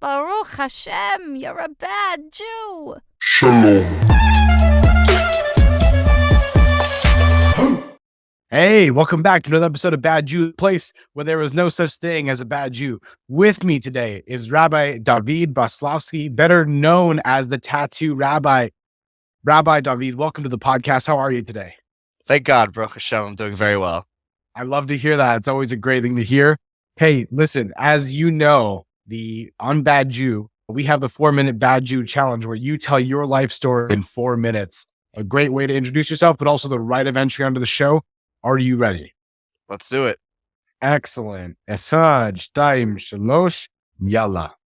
Baruch Hashem, you're a bad Jew. Shalom. Hey, welcome back to another episode of Bad Jew, place where there is no such thing as a bad Jew. With me today is Rabbi Dovid Braslawsce, better known as the Tattoo Rabbi. Rabbi Dovid, welcome to the podcast. How are you today? Thank God, Baruch Hashem, I'm doing very well. I love to hear that. It's always a great thing to hear. Hey, listen, as you know, on Bad Jew, we have the 4-minute Bad Jew challenge where you tell your life story in 4 minutes. A great way to introduce yourself, but also the right of entry onto the show. Are you ready? Let's do it. Excellent. Echad, shtayim, shalosh, yalla.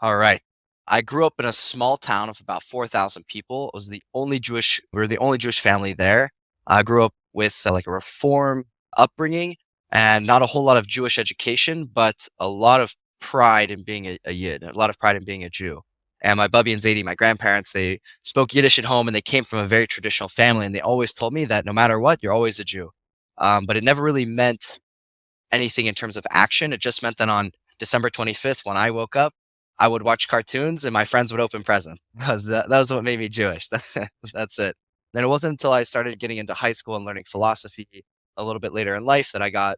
All right. I grew up in a small town of about 4,000 people. We were the only Jewish family there. I grew up with a Reform upbringing and not a whole lot of Jewish education, but a lot of pride in being a Yid, a lot of pride in being a Jew. And my Bubby and Zadie, my grandparents, they spoke Yiddish at home and they came from a very traditional family. And they always told me that no matter what, you're always a Jew. But it never really meant anything in terms of action. It just meant that on December 25th, when I woke up, I would watch cartoons and my friends would open presents. Because that was what made me Jewish. That's it. Then it wasn't until I started getting into high school and learning philosophy a little bit later in life that I got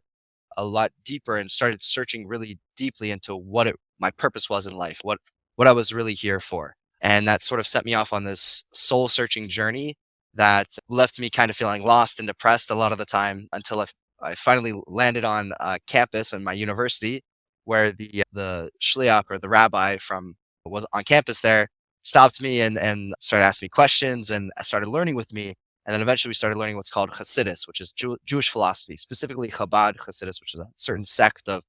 a lot deeper and started searching really deeply into what my purpose was in life, what I was really here for. And that sort of set me off on this soul searching journey that left me kind of feeling lost and depressed a lot of the time until I finally landed on campus in my university where the shliach or the rabbi was on campus there stopped me and started asking me questions and started learning with me. And then eventually we started learning what's called Hasidus, which is Jewish philosophy, specifically Chabad Hasidus, which is a certain sect of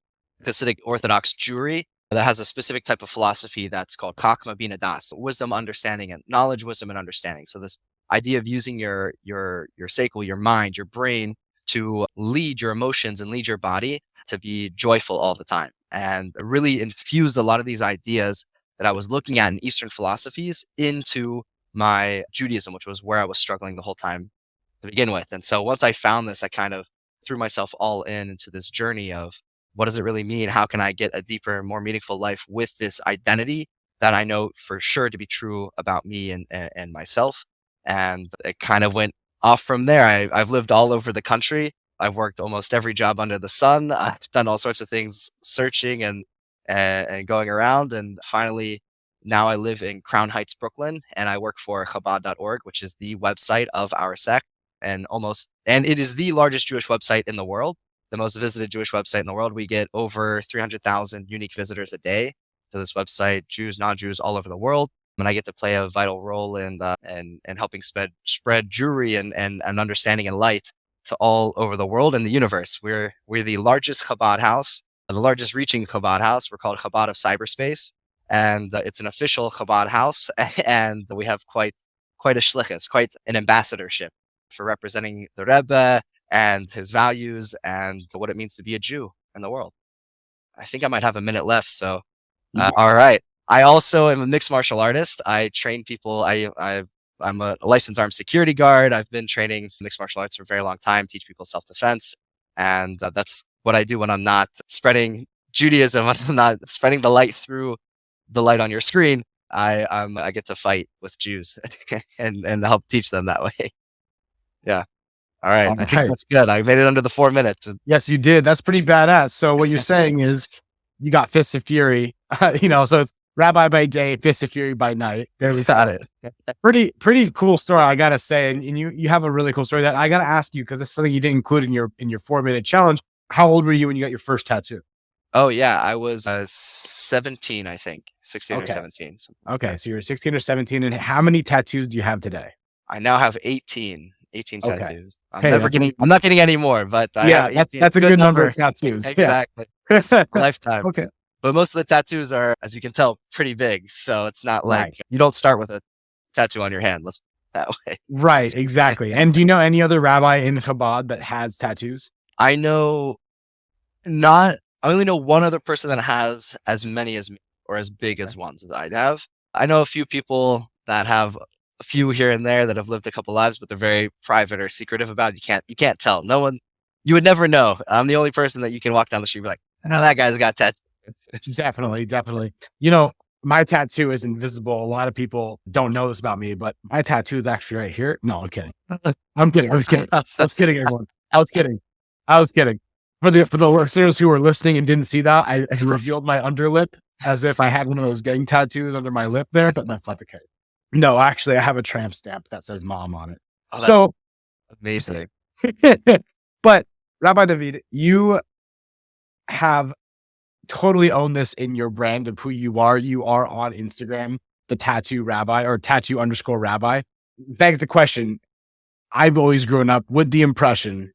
Hasidic Orthodox Jewry that has a specific type of philosophy that's called Chachma Bina Das, wisdom, understanding, and knowledge, wisdom, and understanding. So this idea of using your seichel, your mind, your brain to lead your emotions and lead your body to be joyful all the time. And it really infused a lot of these ideas that I was looking at in Eastern philosophies into my Judaism, which was where I was struggling the whole time to begin with. And so once I found this, I kind of threw myself all into this journey of what does it really mean? How can I get a deeper and more meaningful life with this identity that I know for sure to be true about me and myself? And it kind of went off from there. I've lived all over the country. I've worked almost every job under the sun. I've done all sorts of things, searching and going around. And finally, now I live in Crown Heights, Brooklyn, and I work for Chabad.org, which is the website of our sect, and it is the largest Jewish website in the world, the most visited Jewish website in the world. We get over 300,000 unique visitors a day to this website, Jews, non-Jews, all over the world. And I get to play a vital role in helping spread Jewry and understanding and light to all over the world and the universe. We're the largest Chabad house, the largest reaching Chabad house. We're called Chabad of Cyberspace. And it's an official Chabad house, and we have quite a shlichus, quite an ambassadorship for representing the Rebbe and his values and what it means to be a Jew in the world. I think I might have a minute left, so all right. I also am a mixed martial artist. I train people. I'm a licensed armed security guard. I've been training mixed martial arts for a very long time, teach people self-defense, and that's what I do when I'm not spreading Judaism, when I'm not spreading the light through the light on your screen. I get to fight with Jews and help teach them that way. Yeah. All right. I think that's good. I made it under the 4 minutes. Yes, you did. That's pretty badass. So what you're saying is you got Fists of Fury, so it's Rabbi by day, Fists of Fury by night. There we got it. Pretty cool story, I gotta say. And you have a really cool story that I gotta ask you, because it's something you didn't include in your 4-minute challenge. How old were you when you got your first tattoo? Oh, yeah. I was 17, I think. 16 or 17. Okay, so you're 16 or 17. And how many tattoos do you have today? I now have 18 tattoos. Okay, I'm not getting any more, but that's a good number of tattoos. Exactly. Yeah. Lifetime. Okay. But most of the tattoos are, as you can tell, pretty big. So it's not like you don't start with a tattoo on your hand. Let's put it that way. Right, exactly. And do you know any other rabbi in Chabad that has tattoos? I only know one other person that has as many as me, or as big as ones that I have. I know a few people that have a few here and there that have lived a couple lives, but they're very private or secretive about it. You can't tell. No one, you would never know. I'm the only person that you can walk down the street and be like, "Oh, that guy's got tattoos." Definitely. My tattoo is invisible. A lot of people don't know this about me, but my tattoo is actually right here. No, I'm kidding. I'm kidding. I was kidding, everyone. I was kidding. For the listeners who were listening and didn't see that, I revealed my underlip as if I had one of those gang tattoos under my lip there, but that's not the case. No, actually, I have a tramp stamp that says mom on it. Oh, So amazing. but Rabbi David, you have totally owned this in your brand of who you are. You are on Instagram, the tattoo rabbi or tattoo_rabbi. Begs the question, I've always grown up with the impression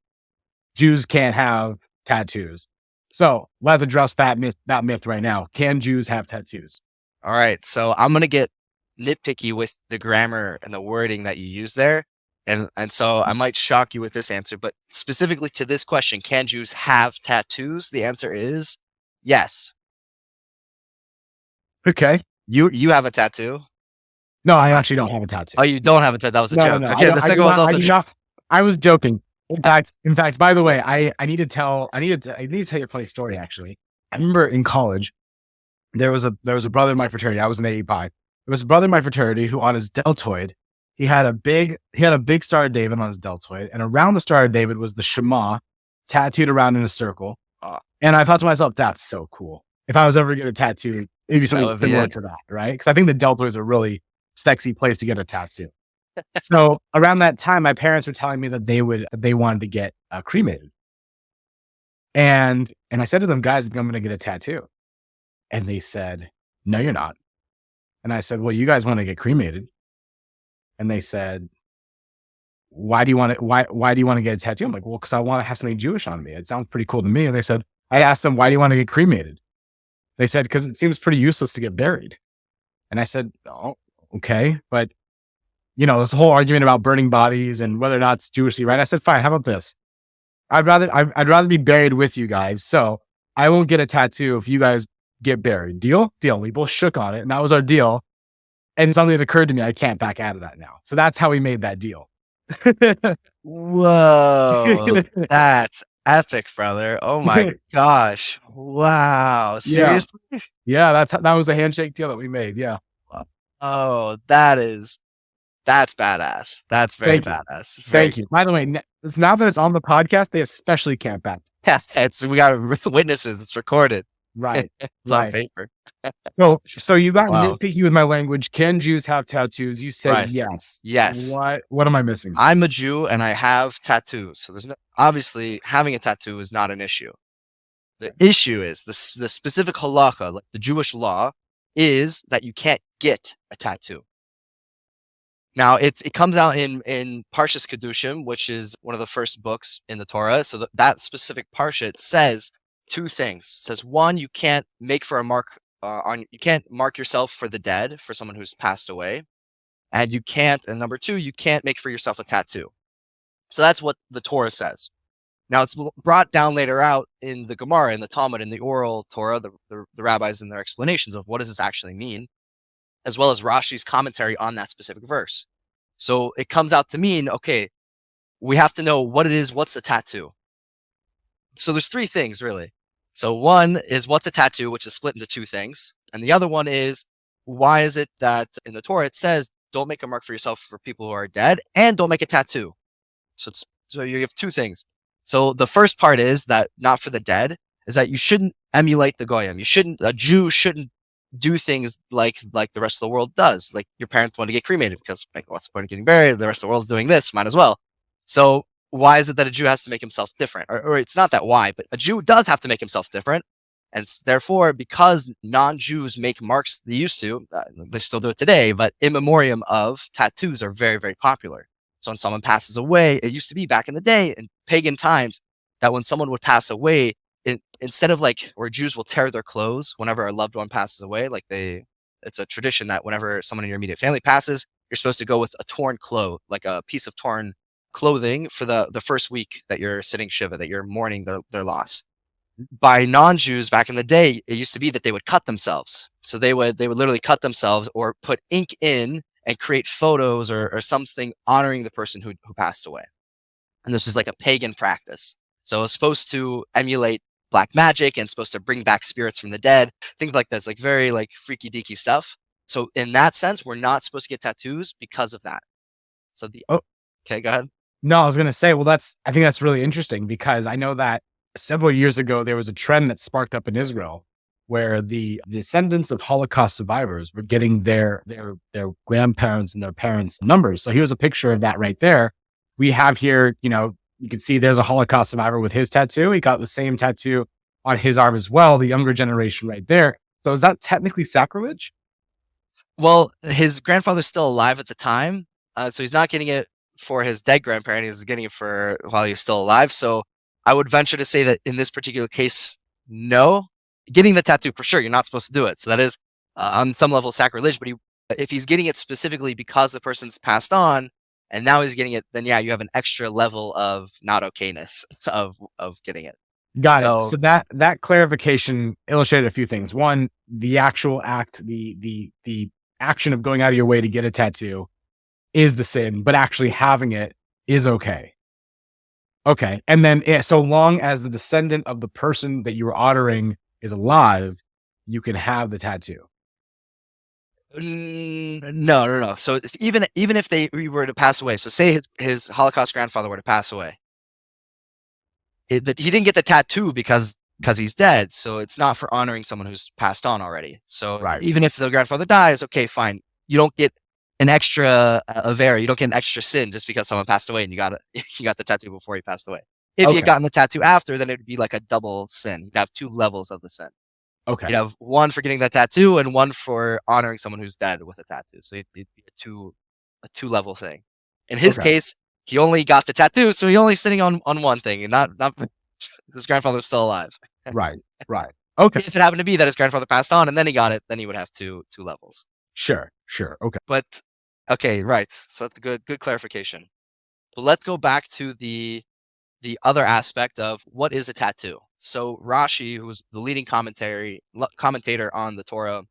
Jews can't have tattoos. So let's address that myth right now. Can Jews have tattoos? All right. So I'm going to get nitpicky with the grammar and the wording that you use there. And so I might shock you with this answer, but specifically to this question, can Jews have tattoos? The answer is yes. Okay. You have a tattoo? No, I actually don't have a tattoo. Oh, you don't have a tattoo? That was a joke. No, Okay, the second one's also a joke. I was joking. In fact, by the way, I need to tell you a funny story. Actually, I remember in college, there was a brother in my fraternity. I was an AE Pi. There was a brother in my fraternity who, on his deltoid, he had a big Star of David on his deltoid, and around the Star of David was the Shema tattooed around in a circle. And I thought to myself, that's so cool. If I was ever to get a tattoo, it'd be something similar to that, right? Because I think the deltoid is a really sexy place to get a tattoo. So around that time, my parents were telling me that they wanted to get cremated. And I said to them, guys, I think I'm going to get a tattoo. And they said, no, you're not. And I said, well, you guys want to get cremated. And they said, why do you want to get a tattoo? I'm like, well, because I want to have something Jewish on me. It sounds pretty cool to me. And they said, I asked them, why do you want to get cremated? They said, because it seems pretty useless to get buried. And I said, oh, okay. But this whole argument about burning bodies and whether or not it's Jewishly right. I said, fine, how about this? I'd rather be buried with you guys. So I won't get a tattoo if you guys get buried. Deal? Deal. We both shook on it, and that was our deal. And something that occurred to me, I can't back out of that now. So that's how we made that deal. Whoa, that's epic, brother. Oh my gosh. Wow. Seriously? Yeah, that was a handshake deal that we made. Yeah. Oh, that's badass. That's very badass. Thank you. By the way, now that it's on the podcast, they especially can't back. Yes, we got witnesses. It's recorded. Right. It's on paper. So you got nitpicky with my language. Can Jews have tattoos? You said yes. Yes. What am I missing? I'm a Jew and I have tattoos. So obviously having a tattoo is not an issue. The issue is the specific halakha, like the Jewish law, is that you can't get a tattoo. Now it comes out in Parshas Kedushim, which is one of the first books in the Torah. So that specific parsha, it says two things. It says, one, you can't make for a mark you can't mark yourself for the dead, for someone who's passed away, and number two, you can't make for yourself a tattoo. So that's what the Torah says. Now it's brought down later out in the Gemara, in the Talmud, in the oral Torah, the rabbis in their explanations of what does this actually mean, as well as Rashi's commentary on that specific verse. So it comes out to mean, okay, we have to know what it is, what's a tattoo. So there's three things really. So one is what's a tattoo, which is split into two things. And the other one is, why is it that in the Torah it says, don't make a mark for yourself for people who are dead, and don't make a tattoo. So you have two things. So the first part is that not for the dead, is that you shouldn't emulate the goyim. A Jew shouldn't do things like the rest of the world does. Like your parents want to get cremated because what's the point of getting buried? The rest of the world's doing this, might as well. So why is it that a Jew has to make himself different? Or it's not that why, but a Jew does have to make himself different. And therefore, because non-Jews make marks, they used to, they still do it today, but in memoriam of, tattoos are very, very popular. So when someone passes away, it used to be back in the day in pagan times that when someone would pass away, instead of where Jews will tear their clothes whenever a loved one passes away, it's a tradition that whenever someone in your immediate family passes, you're supposed to go with a torn cloth, like a piece of torn clothing for the first week that you're sitting Shiva, that you're mourning their loss. By non-Jews back in the day, it used to be that they would cut themselves. So they would literally cut themselves or put ink in and create photos or something honoring the person who passed away. And this was like a pagan practice. So it was supposed to emulate black magic and supposed to bring back spirits from the dead, things like this, like very like freaky deaky stuff. So in that sense, we're not supposed to get tattoos because of that. So Oh, okay, go ahead. no, I was going to say, well, I think that's really interesting because I know that several years ago, there was a trend that sparked up in Israel where the descendants of Holocaust survivors were getting their grandparents and their parents' numbers. So here's a picture of that right there. We have here, you can see there's a Holocaust survivor with his tattoo. He got the same tattoo on his arm as well, the younger generation right there. So is that technically sacrilege? Well, his grandfather's still alive at the time, so he's not getting it for his dead grandparent. He's getting it for while he's still alive. So I would venture to say that in this particular case, no. Getting the tattoo for sure, you're not supposed to do it. So that is on some level sacrilege. But if he's getting it specifically because the person's passed on, and now he's getting it, then yeah, you have an extra level of not okayness of getting it. Got it. So So that clarification illustrated a few things. One, the actual act, the action of going out of your way to get a tattoo is the sin, but actually having it is okay. Okay. And then so long as the descendant of the person that you were honoring is alive, you can have the tattoo. No. So even if we were to pass away, so say his Holocaust grandfather were to pass away, he didn't get the tattoo because he's dead. So it's not for honoring someone who's passed on already. So Right. even if the grandfather dies, okay, fine. You don't get an extra you don't get an extra sin just because someone passed away and you got the tattoo before he passed away. If you had gotten the tattoo after, then it would be like a double sin. You'd have two levels of the sin. Okay. You'd have one for getting that tattoo and one for honoring someone who's dead with a tattoo. So it'd be a two level thing. In his case, he only got the tattoo, so he's only sitting on one thing, and not his grandfather's still alive. Right. Okay. If it happened to be that his grandfather passed on and then he got it, then he would have two levels. Sure. Okay. But okay, right. So that's a good clarification. But let's go back to the other aspect of what is a tattoo. So Rashi, who was the leading commentator on the Torah,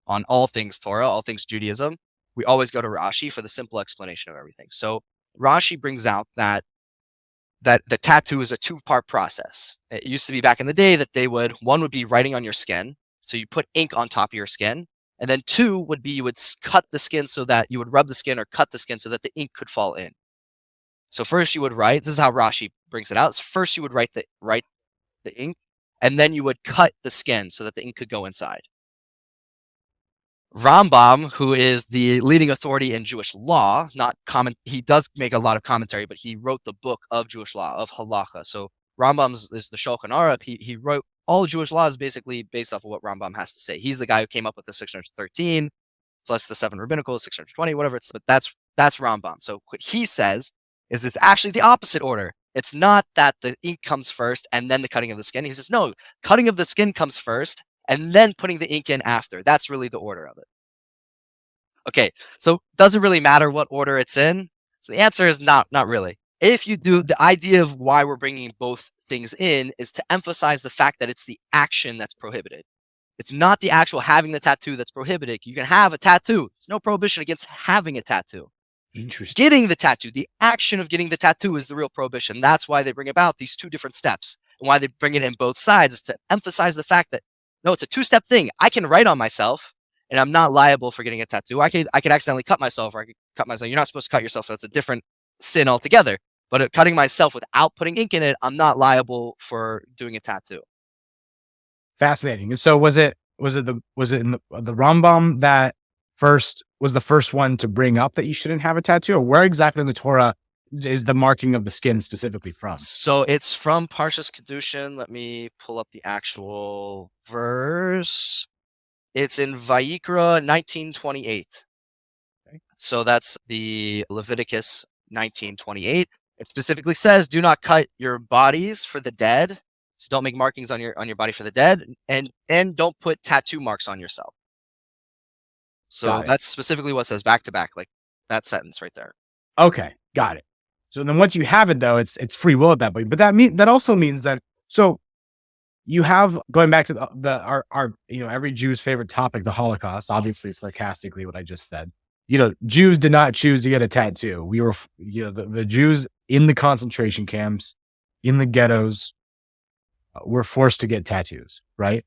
on all things Torah, all things Judaism, we always go to Rashi for the simple explanation of everything. So Rashi brings out that the tattoo is a two-part process. It used to be back in the day that one would be writing on your skin. So you put ink on top of your skin. And then two would be you would cut the skin so that you would rub the skin or cut the skin so that the ink could fall in. So first you would write, this is how Rashi brings it out. So first you would write the ink, and then you would cut the skin so that the ink could go inside. Rambam, who is the leading authority in Jewish law, he does make a lot of commentary, but he wrote the book of Jewish law, of Halacha. So Rambam is the Shulchan Aruch. He wrote all Jewish law is basically based off of what Rambam has to say. He's the guy who came up with the 613 plus the 7 rabbinical, 620, whatever it's. But that's Rambam. So what he says is it's actually the opposite order. It's not that the ink comes first and then the cutting of the skin. He says, no, cutting of the skin comes first and then putting the ink in after. That's really the order of it. Okay, so does it really matter what order it's in? So the answer is not really. If you do, the idea of why we're bringing both things in is to emphasize the fact that it's the action that's prohibited. It's not the actual having the tattoo that's prohibited. You can have a tattoo. There's no prohibition against having a tattoo. Interesting. Getting the tattoo, the action of getting the tattoo is the real prohibition. That's why they bring about these two different steps. And why they bring it in both sides is to emphasize the fact that, no, it's a two-step thing. I can write on myself, and I'm not liable for getting a tattoo. I could accidentally cut myself, or I could cut myself. You're not supposed to cut yourself. That's a different sin altogether. But cutting myself without putting ink in it, I'm not liable for doing a tattoo. Fascinating. And so was it in the Rambam that was the first one to bring up that you shouldn't have a tattoo, or where exactly in the Torah is the marking of the skin specifically from? So it's from Parshas Kedushin. Let me pull up the actual verse. It's in Vayikra 19:28. Okay. So that's the Leviticus 19:28. It specifically says, "Do not cut your bodies for the dead. So don't make markings on your body for the dead, and don't put tattoo marks on yourself." So that's specifically what it says back to back, like that sentence right there. Okay, got it. So then once you have it though, it's free will at that point. But that also means that so you have, going back to our every Jew's favorite topic, the Holocaust, obviously sarcastically what I just said. Jews did not choose to get a tattoo. We were, the Jews in the concentration camps, in the ghettos, were forced to get tattoos, right?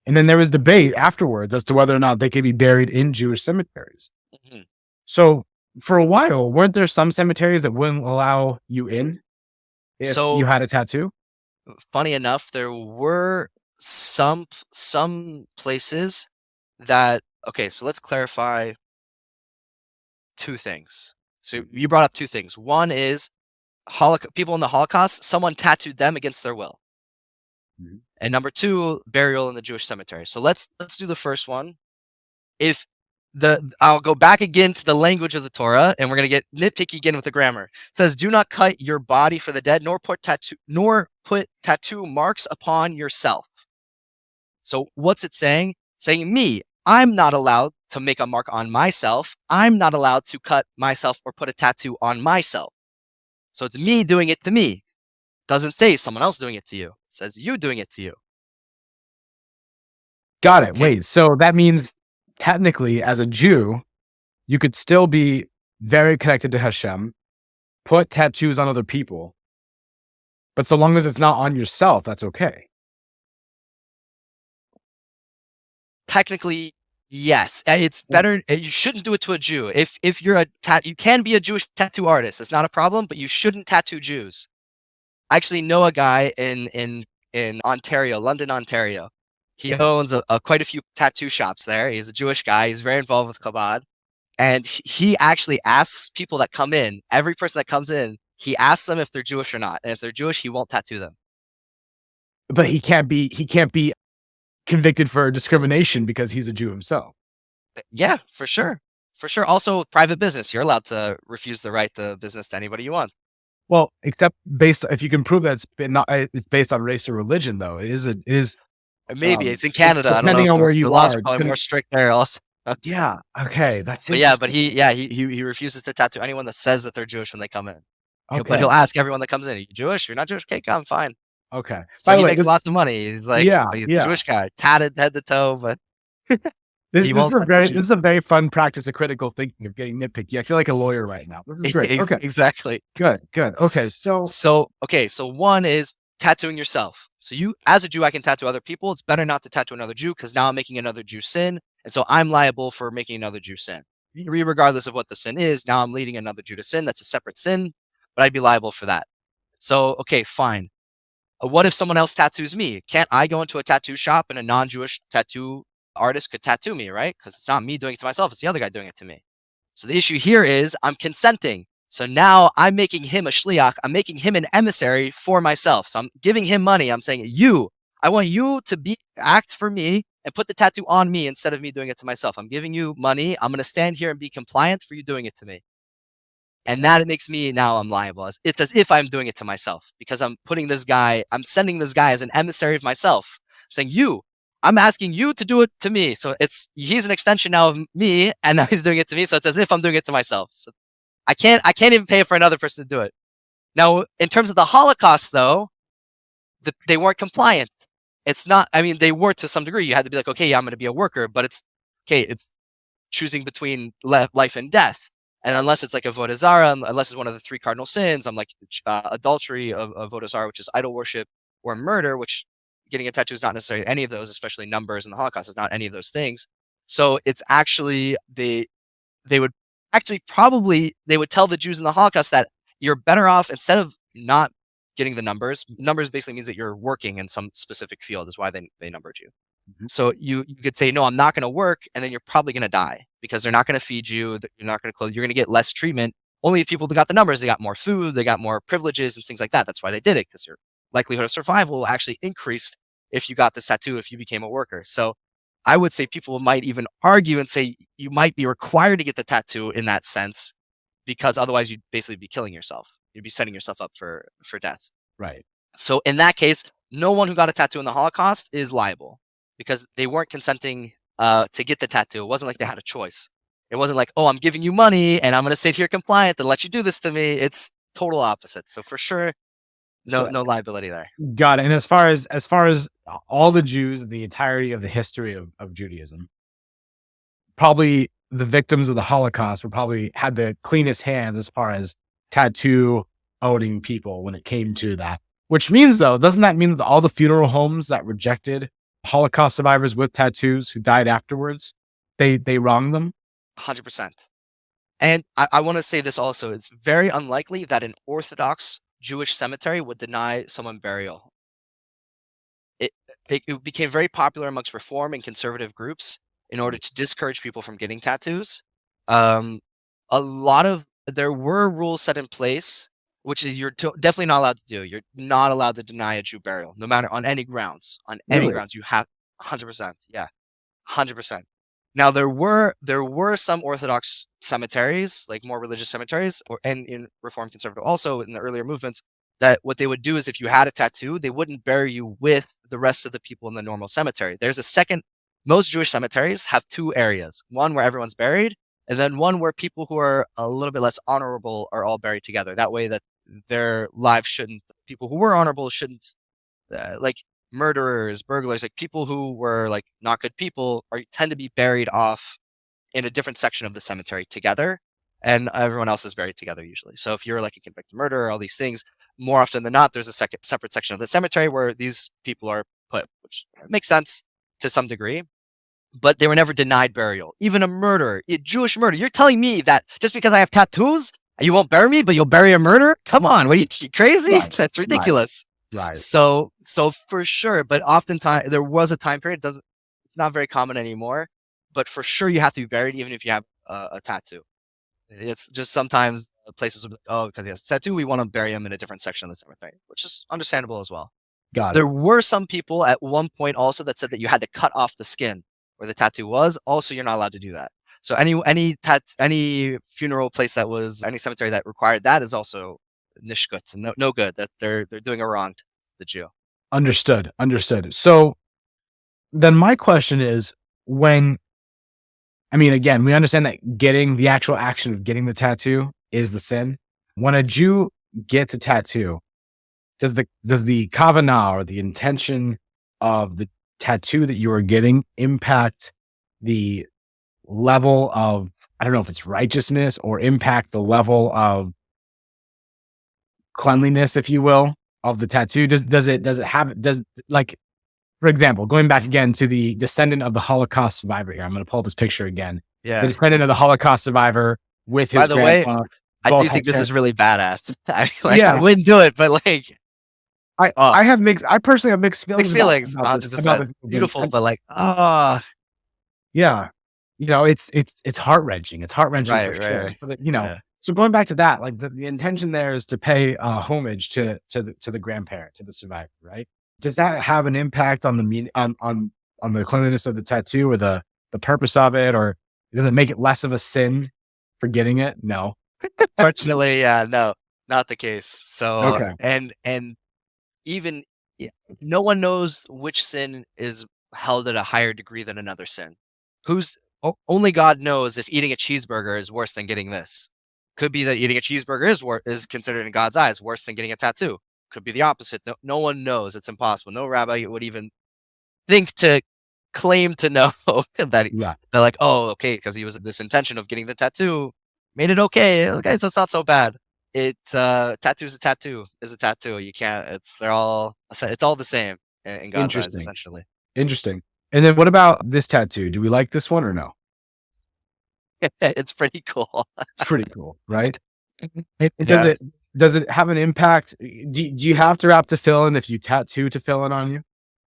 And then there was debate afterwards as to whether or not they could be buried in Jewish cemeteries. Mhm. So for a while, weren't there some cemeteries that wouldn't allow you in if So you had a tattoo? funny enough, there were some places that okay, so let's clarify two things. So you brought up two things. One is people in the Holocaust, someone tattooed them against their will. Mhm. And number two, burial in the Jewish cemetery. So let's do the first one. If I'll go back again to the language of the Torah, and we're gonna get nitpicky again with the grammar. It says, "Do not cut your body for the dead, nor put tattoo marks upon yourself." So what's it saying? Saying me, I'm not allowed to make a mark on myself. I'm not allowed to cut myself or put a tattoo on myself. So it's me doing it to me. Doesn't say someone else doing it to you. It says you doing it to you. Got it. Okay. Wait, so that means technically, as a Jew, you could still be very connected to Hashem, put tattoos on other people, but so long as it's not on yourself, that's okay. Technically, yes. It's better. You shouldn't do it to a Jew. If you're you can be a Jewish tattoo artist. It's not a problem, but you shouldn't tattoo Jews. I actually know a guy in Ontario, London, Ontario. He owns quite a few tattoo shops there. He's a Jewish guy. He's very involved with Chabad. And he actually asks people that come in, every person that comes in, he asks them if they're Jewish or not. And if they're Jewish, he won't tattoo them. But he can't be convicted for discrimination because he's a Jew himself. Yeah, for sure. For sure. Also, private business. You're allowed to refuse the right to business to anybody you want. Well, except if you can prove that it's based on race or religion, though. It is Maybe it's in Canada. I don't know depending if on where the you laws are. are probably more strict there also. Yeah. Okay. That's But yeah, interesting. he refuses to tattoo anyone that says that they're Jewish when they come in. But Okay. he'll ask everyone that comes in, "Are you Jewish? You're not Jewish? Okay, come, fine." Okay. So By the he way, makes lots of money. He's like, yeah, he's a yeah. Jewish guy, tatted head to toe, but This he is won't a tattoo very Jews. this is a very fun practice of critical thinking, of getting nitpicky. I feel like a lawyer right now. This is great. Okay. Exactly. Good. Okay. So one is tattooing yourself. So you, as a Jew, I can tattoo other people. It's better not to tattoo another Jew because now I'm making another Jew sin, and so I'm liable for making another Jew sin. Regardless of what the sin is, now I'm leading another Jew to sin. That's a separate sin, but I'd be liable for that. So okay, fine. What if someone else tattoos me? Can't I go into a tattoo shop and a non-Jewish tattoo artist could tattoo me, right? Because it's not me doing it to myself, it's the other guy doing it to me. So the issue here is I'm consenting. So now I'm making him a shliach. I'm making him an emissary for myself. So I'm giving him money. I'm saying, I want you to act for me and put the tattoo on me instead of me doing it to myself. I'm giving you money. I'm going to stand here and be compliant for you doing it to me. And that makes me, now I'm liable. It's as if I'm doing it to myself because I'm sending this guy as an emissary of myself. I'm saying, I'm asking you to do it to me. So he's an extension now of me, and now he's doing it to me. So it's as if I'm doing it to myself. So I can't even pay for another person to do it. Now, in terms of the Holocaust, though, they weren't compliant. It's not, I mean, they were to some degree. You had to be like, okay, yeah, I'm going to be a worker, but it's choosing between life and death. And unless it's like avodah zarah, unless it's one of the three cardinal sins, I'm like adultery of avodah zarah, which is idol worship, or murder, which getting a tattoo is not necessarily any of those, especially numbers in the Holocaust is not any of those things. So it's actually they would they would tell the Jews in the Holocaust that you're better off instead of not getting the numbers. Numbers basically means that you're working in some specific field is why they numbered you. Mhm. So you could say, no, I'm not going to work. And then you're probably going to die because they're not going to feed you. You're not going to clothe. You're going to get less treatment. Only if people that got the numbers, they got more food, they got more privileges and things like that. That's why they did it, because your likelihood of survival will actually increase if you got this tattoo, if you became a worker. So I would say people might even argue and say you might be required to get the tattoo in that sense, because otherwise you'd basically be killing yourself. You'd be setting yourself up for death. Right. So in that case, no one who got a tattoo in the Holocaust is liable because they weren't consenting to get the tattoo. It wasn't like they had a choice. It wasn't like, oh, I'm giving you money and I'm going to sit here compliant and let you do this to me. It's total opposite. So for sure, no liability there. Got it. And as far as all the Jews, the entirety of the history of Judaism, probably the victims of the Holocaust had the cleanest hands as far as tattoo owning people when it came to that. Which means, though, doesn't that mean that all the funeral homes that rejected Holocaust survivors with tattoos who died afterwards, they wronged them? 100%. And I want to say this also. It's very unlikely that an Orthodox Jewish cemetery would deny someone burial. It, it became very popular amongst Reform and conservative groups in order to discourage people from getting tattoos. There were rules set in place, which is you're definitely not allowed to do. You're not allowed to deny a Jew burial, no matter on any grounds. On any Really? grounds, you have 100%. Yeah, 100%. Now there were some Orthodox cemeteries, like more religious cemeteries, and in Reform Conservative also in the earlier movements, that what they would do is if you had a tattoo, they wouldn't bury you with the rest of the people in the normal cemetery. There's a second. Most Jewish cemeteries have two areas: one where everyone's buried, and then one where people who are a little bit less honorable are all buried together. That way, that their lives shouldn't. People who were honorable shouldn't, like murderers, burglars, like people who were like not good people, tend to be buried off in a different section of the cemetery together, and everyone else is buried together usually. So if you're like a convicted murderer, all these things, more often than not, there's a separate section of the cemetery where these people are put, which makes sense to some degree. But they were never denied burial. Even a murderer, a Jewish murderer. You're telling me that just because I have tattoos, you won't bury me, but you'll bury a murderer? Come on, what are you crazy? Right. That's ridiculous. Right. So for sure, but oftentimes there was a time period. It's not very common anymore, but for sure you have to be buried even if you have a tattoo. It's just sometimes places will be like, oh, because he has a tattoo, we want to bury him in a different section of the cemetery, which is understandable as well. Got it. There were some people at one point also that said that you had to cut off the skin where the tattoo was. Also, you're not allowed to do that. So any funeral place that was any cemetery that required that is also nishkut, no good. That they're doing a wrong to the Jew. Understood. So then my question is, again, we understand that getting the actual action of getting the tattoo is the sin. When a Jew gets a tattoo, does the kavanah or the intention of the tattoo that you are getting impact the level of, I don't know if it's righteousness, or impact the level of cleanliness, if you will, of the tattoo? For example, going back again to the descendant of the Holocaust survivor here, I'm going to pull up this picture again. Yeah. The descendant of the Holocaust survivor with his By the way, grandpa. I do think this is really badass. I wouldn't do it, but like, I personally have mixed feelings. Mixed feelings. About this, 100%. Beautiful, but like, yeah, it's heart wrenching. It's heart wrenching for sure. Right. But, so going back to that, like the intention there is to pay homage to the grandparent, to the survivor, right? Does that have an impact on the on the cleanliness of the tattoo, or the purpose of it, or does it make it less of a sin for getting it? No. Fortunately, no, not the case. So, okay. And even no one knows which sin is held at a higher degree than another sin. Only God knows if eating a cheeseburger is worse than getting this. Could be that eating a cheeseburger is considered in God's eyes worse than getting a tattoo. Could be the opposite. No one knows. It's impossible. No rabbi would even think to claim to know that they're like, oh, okay, because he was this intention of getting the tattoo, made it okay. Okay, so it's not so bad. Tattoo is a tattoo. You can't. It's all the same in God's eyes, essentially. Interesting. And then what about this tattoo? Do we like this one or no? It's pretty cool. It's pretty cool, right? Does it have an impact? Do you have to wrap tefillin if you tattoo tefillin on you?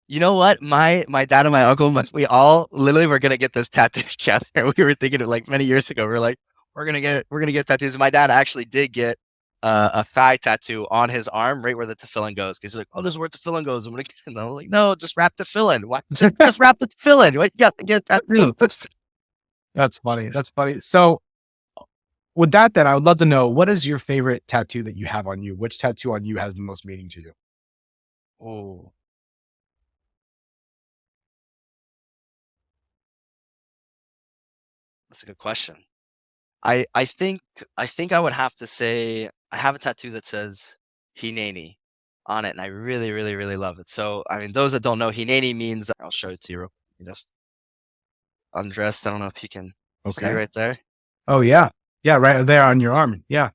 You know what? My dad and my uncle, we all literally were gonna get this tattoo. Chaz, we were thinking of like many years ago. We were like, we're gonna get tattoos. And my dad actually did get a thigh tattoo on his arm, right where the tefillin goes. Because he's like, oh, this is where tefillin goes. I'm like, no, just wrap the tefillin. Why? Just wrap the tefillin. You got to get a tattoo. That's funny. So with that, then I would love to know, what is your favorite tattoo that you have on you? Which tattoo on you has the most meaning to you? Oh, that's a good question. I think I would have to say I have a tattoo that says Hineni on it, and I really, really, really love it. So, I mean, those that don't know, Hineni means, I'll show it to you real quick. You just undressed. I don't know if you can see right there. Oh, yeah. Yeah, right there on your arm. Yeah.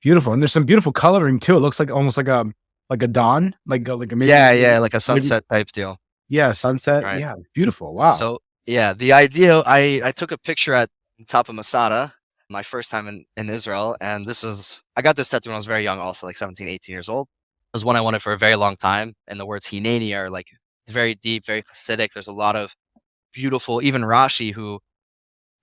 Beautiful. And there's some beautiful coloring too. It looks like almost like like a dawn, like maybe Yeah, like a maybe sunset type deal. yeah, sunset. Right. Yeah, beautiful. Wow. So yeah, the idea, I took a picture at the top of Masada, my first time in Israel, and I got this tattoo when I was very young, also like 17, 18 years old. It was one I wanted for a very long time, and the words Hineni are like very deep, very Hasidic. There's a lot of beautiful, even Rashi, who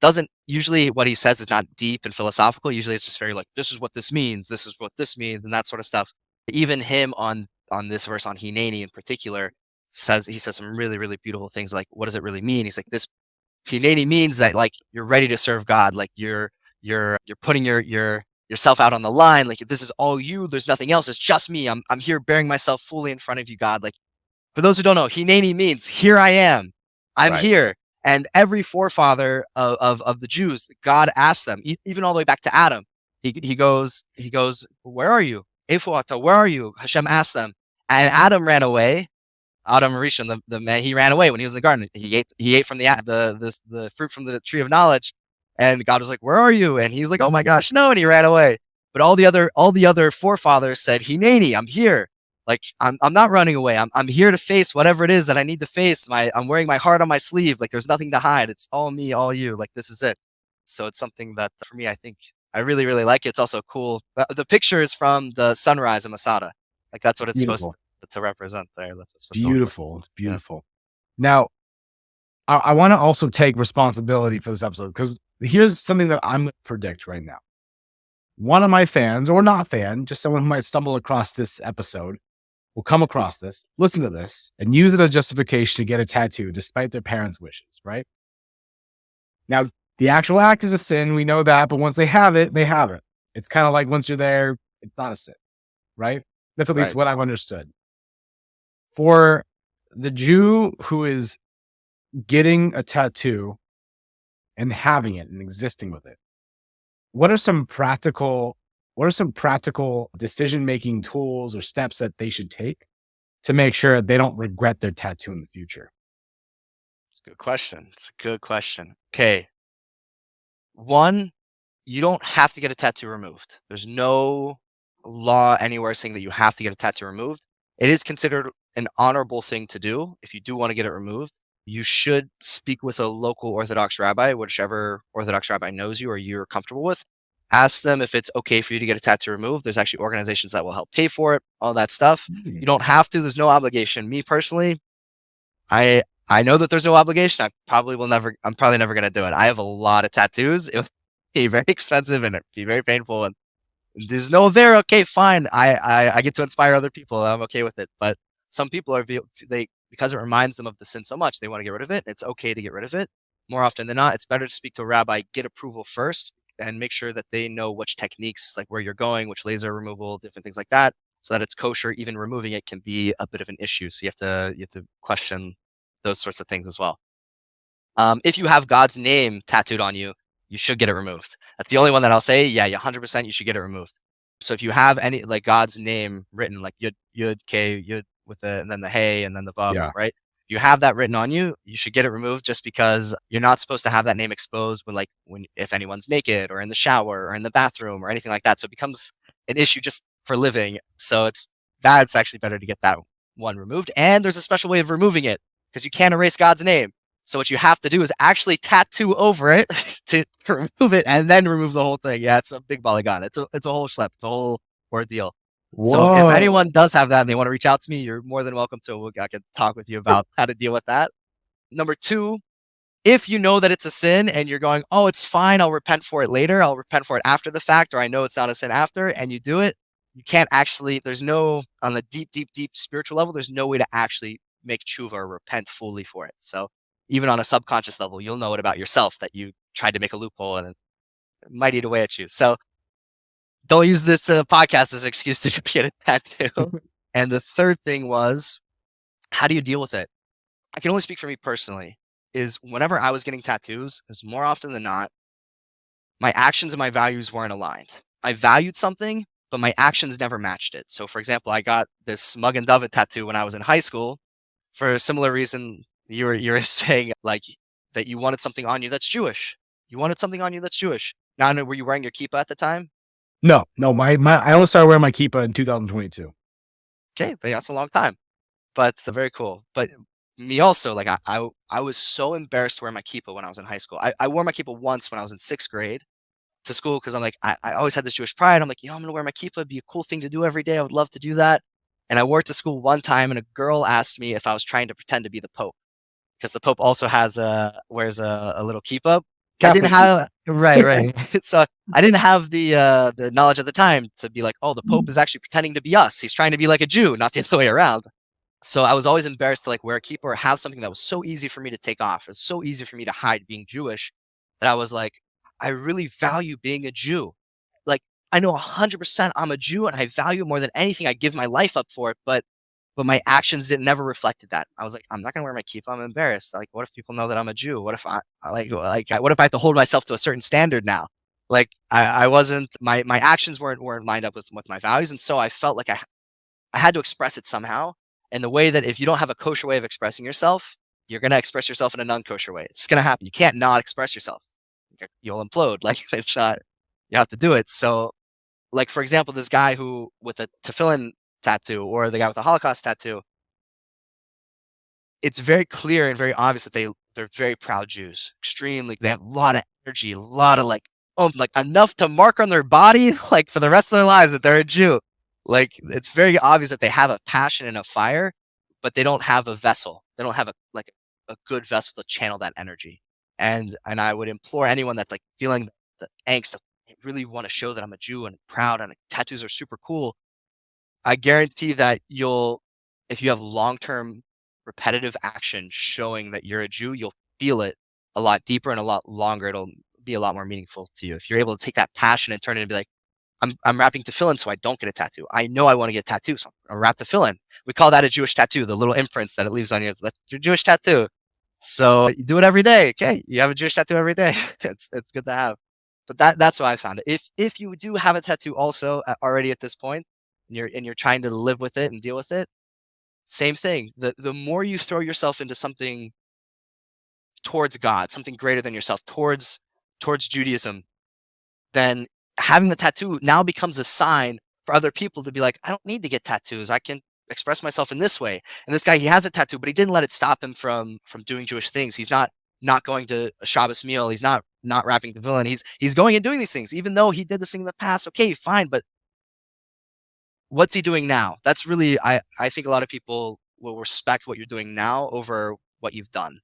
doesn't usually, what he says is not deep and philosophical. Usually it's just very like, this is what this means, this is what this means, and that sort of stuff. Even him on this verse on Hineni in particular he says some really, really beautiful things like, what does it really mean? He's like, this Hineni means that like you're ready to serve God, like you're putting yourself out on the line, like this is all you, there's nothing else, it's just me. I'm here bearing myself fully in front of you, God. Like for those who don't know, Hineni means here I am. I'm Right. here. And every forefather of the Jews, God asked them, even all the way back to Adam, he goes, where are you? Eifo ata, where are you? Hashem asked them. And Adam ran away. Adam Rishon, the man, he ran away when he was in the garden. He ate from the fruit from the tree of knowledge, and God was like, "Where are you?" And he's like, "Oh my gosh, no!" And he ran away. But all the other forefathers said, "Hineni, I'm here. Like I'm not running away. I'm here to face whatever it is that I need to face. I'm wearing my heart on my sleeve. Like there's nothing to hide. It's all me, all you. Like this is it." So it's something that for me, I think I really, really like it. It's also cool. The picture is from the sunrise in Masada. Like that's what it's supposed Beautiful. to represent there. That's what it's supposed to look like. Beautiful. It's beautiful. Now, I want to also take responsibility for this episode because here's something that I'm going to predict right now. One of my fans, or not fan, just someone who might stumble across this episode, will come across this, listen to this, and use it as justification to get a tattoo despite their parents' wishes, right? Now, the actual act is a sin. We know that. But once they have it, they have it. It's kind of like once you're there, it's not a sin, right? That's at least Right. what I've understood. For the Jew who is getting a tattoo and having it and existing with it, what are some practical decision-making tools or steps that they should take to make sure they don't regret their tattoo in the future? It's a good question. It's a good question. Okay. One, you don't have to get a tattoo removed. There's no law anywhere saying that you have to get a tattoo removed. It is considered an honorable thing to do. If you do want to get it removed, you should speak with a local Orthodox rabbi, whichever Orthodox rabbi knows you or you're comfortable with. Ask them if it's okay for you to get a tattoo removed. There's actually organizations that will help pay for it, all that stuff. You don't have to. There's no obligation. Me personally, I know that there's no obligation. I'm probably never going to do it. I have a lot of tattoos. It would be very expensive and it'd be very painful. And there's no there. Okay, fine. I get to inspire other people. I'm okay with it. But some people because it reminds them of the sin so much, they want to get rid of it. It's okay to get rid of it. More often than not, it's better to speak to a rabbi, get approval first, and make sure that they know which techniques, like where you're going, which laser removal, different things like that, so that it's kosher. Even removing it can be a bit of an issue. So you have to question those sorts of things as well. If you have God's name tattooed on you, you should get it removed. That's the only one that I'll say. Yeah, 100% you should get it removed. So if you have any like God's name written, like Yud K Yud with and then the Hey and then the Vav, Yeah. right? You have that written on you, you should get it removed just because you're not supposed to have that name exposed if anyone's naked or in the shower or in the bathroom or anything like that. So it becomes an issue just for living. So it's actually better to get that one removed. And there's a special way of removing it because you can't erase God's name. So what you have to do is actually tattoo over it to remove it and then remove the whole thing. Yeah, it's a big balagan. It's a whole schlep. It's a whole ordeal. So if Whoa. anyone does have that and they want to reach out to me, you're more than welcome to. I can talk with you about how to deal with that. Number two, if you know that it's a sin and you're going, oh, it's fine, I'll repent for it later. I'll repent for it after the fact, or I know it's not a sin after, and you do it, you can't actually, there's no, on the deep, deep, deep spiritual level, there's no way to actually make tshuva or repent fully for it. So even on a subconscious level, you'll know it about yourself that you tried to make a loophole and it might eat away at you. So don't use this podcast as an excuse to get a tattoo. And the third thing was, how do you deal with it? I can only speak for me personally, is whenever I was getting tattoos, is more often than not, my actions and my values weren't aligned. I valued something, but my actions never matched it. So for example, I got this Magen David tattoo when I was in high school for a similar reason you were saying, like, that you wanted something on you that's Jewish. You wanted something on you that's Jewish. Now, were you wearing your kippah at the time? No, I only started wearing my kippah in 2022. okay, that's a long time, but very cool. But me also, like I was so embarrassed to wear my kippah when I was in high school. I wore my kippah once when I was in 6th grade to school because I'm like, I always had this Jewish pride. I'm like, I'm gonna wear my kippah. It'd be a cool thing to do every day. I would love to do that. And I wore it to school one time, and a girl asked me if I was trying to pretend to be the Pope because the Pope also wears a little kippah. I didn't Catholic. have right. So I didn't have the knowledge at the time to be like, oh, the Pope is actually pretending to be us. He's trying to be like a Jew, not the other way around. So I was always embarrassed to like wear a kippah or have something that was so easy for me to take off. It's so easy for me to hide being Jewish that I was like, I really value being a Jew. Like I know 100% I'm a Jew and I value it more than anything. I give my life up for it, but my actions didn't never reflected that. I was like, I'm not gonna wear my kippah. I'm embarrassed. Like, what if people know that I'm a Jew? What if what if I have to hold myself to a certain standard now? Like, I wasn't my actions weren't lined up with my values, and so I felt like I had to express it somehow. And the way that if you don't have a kosher way of expressing yourself, you're gonna express yourself in a non-kosher way. It's gonna happen. You can't not express yourself. You'll implode. Like it's not. You have to do it. So, like for example, this guy who with a tefillin tattoo or the guy with the Holocaust tattoo, it's very clear and very obvious that they're very proud Jews. Extremely, they have a lot of energy, a lot of like enough to mark on their body like for the rest of their lives that they're a Jew. Like it's very obvious that they have a passion and a fire, but they don't have a vessel. They don't have a good vessel to channel that energy. And I would implore anyone that's like feeling the angst of I really want to show that I'm a Jew and proud and tattoos are super cool. I guarantee that if you have long-term repetitive action showing that you're a Jew, you'll feel it a lot deeper and a lot longer. It'll be a lot more meaningful to you. If you're able to take that passion and turn it and be like, I'm wrapping tefillin so I don't get a tattoo. I know I want to get a tattoo, so I'm gonna wrap tefillin. We call that a Jewish tattoo, the little imprints that it leaves on you. That's your Jewish tattoo. So you do it every day. Okay, you have a Jewish tattoo every day. It's good to have. But that's what I found. If you do have a tattoo also already at this point, and you're trying to live with it and deal with it, same thing. The more you throw yourself into something towards God, something greater than yourself, towards Judaism, then having the tattoo now becomes a sign for other people to be like, I don't need to get tattoos. I can express myself in this way. And this guy, he has a tattoo, but he didn't let it stop him from doing Jewish things. He's not going to a Shabbos meal. He's not wrapping the villain. He's going and doing these things, even though he did this thing in the past. Okay, fine, but what's he doing now? That's really, I think a lot of people will respect what you're doing now over what you've done.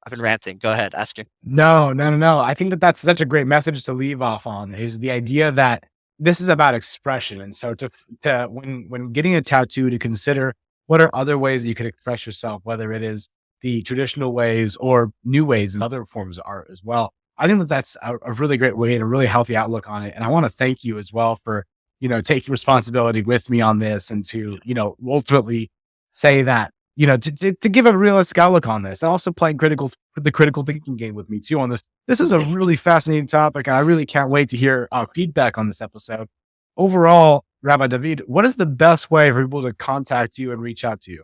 I've been ranting. Go ahead, ask him. No. I think that that's such a great message to leave off on is the idea that this is about expression. And so to when getting a tattoo, to consider what are other ways that you could express yourself, whether it is the traditional ways or new ways and other forms of art as well. I think that that's a really great way and a really healthy outlook on it. And I want to thank you as well for, taking responsibility with me on this and to, ultimately say that, to give a realistic outlook on this and also playing the critical thinking game with me too on this. This is a really fascinating topic. And I really can't wait to hear feedback on this episode. Overall, Rabbi Dovid, what is the best way for people to contact you and reach out to you?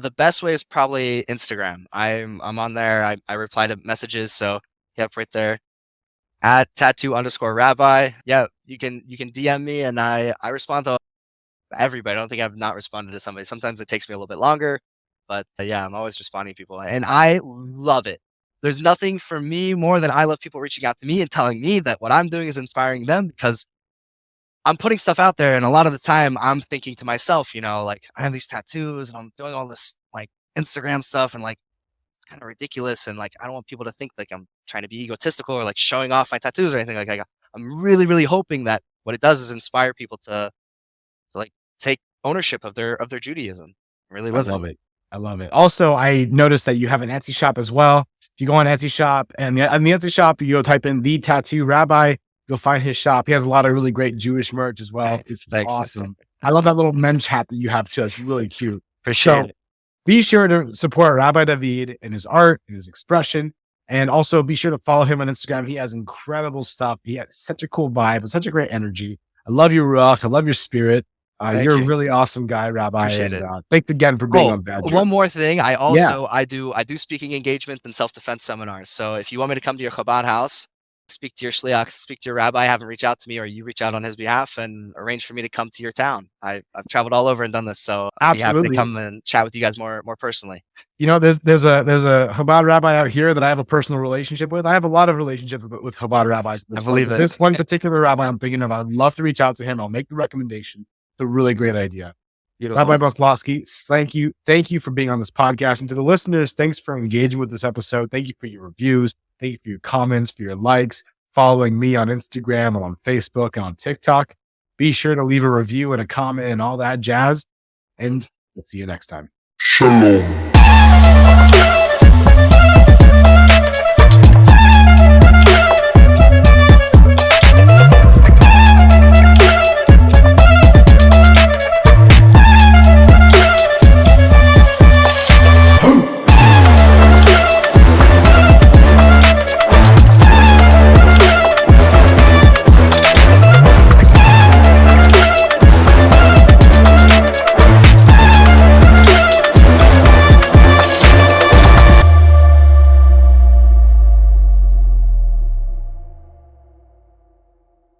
The best way is probably Instagram. I'm on there. I reply to messages. So yep, right there at tattoo_rabbi. Yeah, you can DM me and I respond to everybody. I don't think I've not responded to somebody. Sometimes it takes me a little bit longer, but yeah, I'm always responding to people and I love it. There's nothing for me more than I love people reaching out to me and telling me that what I'm doing is inspiring them because I'm putting stuff out there. And a lot of the time I'm thinking to myself, like I have these tattoos and I'm doing all this like Instagram stuff and like it's kind of ridiculous. And like, I don't want people to think like I'm trying to be egotistical or like showing off my tattoos or anything like that. I'm really, really hoping that what it does is inspire people to like take ownership of their Judaism. Really live it. I love it. Also, I noticed that you have an Etsy shop as well. If you go on Etsy shop and on the Etsy shop, you'll type in the Tattoo Rabbi, you'll find his shop. He has a lot of really great Jewish merch as well. It's awesome. I love that little men's hat that you have too. It's really cute. For sure. So be sure to support Rabbi Dovid and his art and his expression. And also be sure to follow him on Instagram. He has incredible stuff. He has such a cool vibe and such a great energy. I love your ruach. I love your spirit. You're a really awesome guy, Rabbi. Appreciate it. Thanks again for being on Bad Joke. One more thing. I do speaking engagement and self-defense seminars. So if you want me to come to your Chabad house, speak to your shliach, speak to your rabbi, have him reach out to me, or you reach out on his behalf and arrange for me to come to your town. I've traveled all over and done this, so I'd be happy to Absolutely. come and chat with you guys more personally. There's a Chabad rabbi out here that I have a personal relationship with. I have a lot of relationships with Chabad rabbis. I believe it. This one particular rabbi I'm thinking of, I'd love to reach out to him. I'll make the recommendation. It's a really great idea. Beautiful. Rabbi Braslawsce, thank you for being on this podcast. And to the listeners, thanks for engaging with this episode. Thank you for your reviews. Thank you for your comments, for your likes, following me on Instagram and on Facebook and on TikTok. Be sure to leave a review and a comment and all that jazz. And we'll see you next time. Shalom.